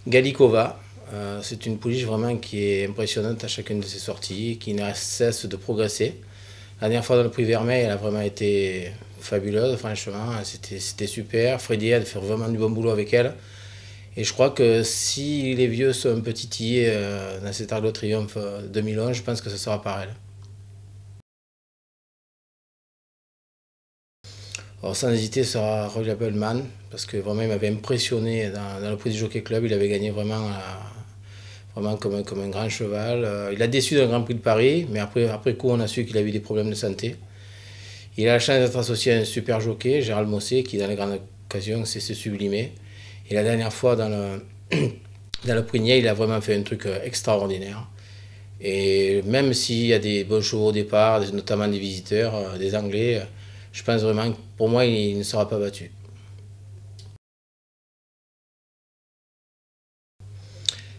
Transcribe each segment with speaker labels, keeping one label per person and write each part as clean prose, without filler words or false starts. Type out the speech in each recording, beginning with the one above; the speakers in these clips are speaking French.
Speaker 1: Galikova, c'est une pouliche vraiment qui est impressionnante à chacune de ses sorties, qui n'a cesse de progresser. La dernière fois dans le prix Vermeil, elle a vraiment été fabuleuse, franchement, c'était super. Freddy a fait vraiment du bon boulot avec elle. Et je crois que si les vieux sont un peu titillés dans cet Arc de Triomphe 2011, je pense que ce sera par elle. Alors, sans hésiter, ce sera Roger Appelman, parce que vraiment il m'avait impressionné dans le prix du Jockey Club. Il avait gagné vraiment comme un grand cheval. Il a déçu dans le Grand Prix de Paris, mais après coup, on a su qu'il avait eu des problèmes de santé. Il a la chance d'être associé à un super jockey, Gérald Mossé, qui dans les grandes occasions s'est sublimé. Et la dernière fois, dans le prix Nier, il a vraiment fait un truc extraordinaire. Et même s'il y a des bons chevaux au départ, notamment des visiteurs, des Anglais, je pense vraiment que pour moi, il ne sera pas battu.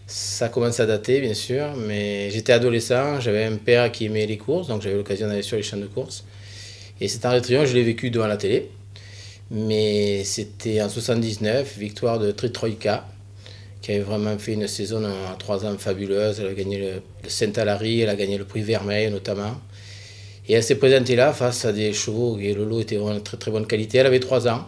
Speaker 1: Ça commence à dater, bien sûr, mais j'étais adolescent, j'avais un père qui aimait les courses, donc j'avais l'occasion d'aller sur les champs de course. Et cet Arc de Triomphe, je l'ai vécu devant la télé, mais c'était en 79, victoire de Tritroïka, qui avait vraiment fait une saison en 3 ans fabuleuse. Elle a gagné le Saint-Alary, elle a gagné le prix Vermeil notamment. Et elle s'est présentée là face à des chevaux et le lot était vraiment de très très bonne qualité. Elle avait 3 ans.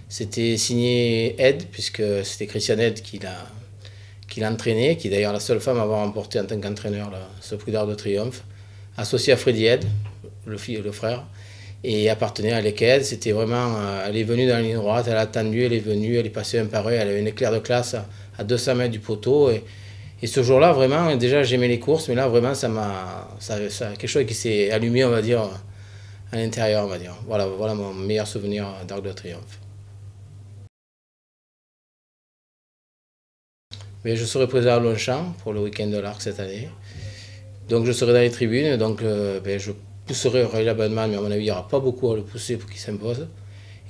Speaker 1: C'était signé Ed, puisque c'était Christian Ed qui l'a entraîné, qui est d'ailleurs la seule femme à avoir remporté en tant qu'entraîneur ce prix d'Arc de Triomphe, associée à Freddy Ed, le frère, et appartenait à l'Eked. C'était vraiment, elle est venue dans la ligne droite, elle a attendu, elle est venue, elle est passée un par un, elle avait une éclair de classe à 200 mètres du poteau. Et ce jour-là, vraiment, déjà j'aimais les courses, mais là vraiment ça quelque chose qui s'est allumé, on va dire, à l'intérieur, on va dire. Voilà mon meilleur souvenir d'Arc de Triomphe. Mais je serai présent à Longchamp pour le week-end de l'Arc cette année. Donc je serai dans les tribunes, donc je pousserai Royal Abandman, mais à mon avis il n'y aura pas beaucoup à le pousser pour qu'il s'impose.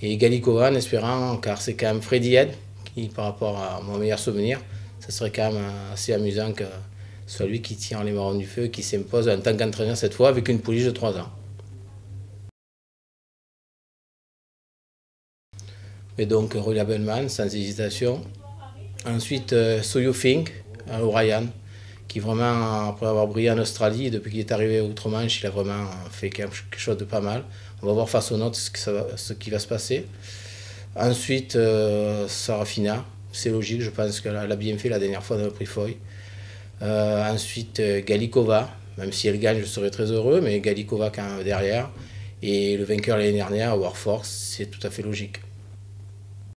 Speaker 1: Et Galikova en espérant, car c'est quand même Freddy Head, qui par rapport à mon meilleur souvenir, ça serait quand même assez amusant que ce soit lui qui tire les marrons du feu, qui s'impose en tant qu'entraîneur cette fois avec une pouliche de 3 ans. Et donc Royal Abandman, sans hésitation. Ensuite, So You Think, au Ryan, qui vraiment, après avoir brillé en Australie, depuis qu'il est arrivé outre-Manche, il a vraiment fait quelque chose de pas mal. On va voir face aux notes ce qui va se passer. Ensuite, Sarafina, c'est logique, je pense qu'elle a bien fait la dernière fois dans le prix Foy. Ensuite, Galikova, même si elle gagne, je serais très heureux, mais Galikova quand même derrière. Et le vainqueur l'année dernière, Warforce, c'est tout à fait logique.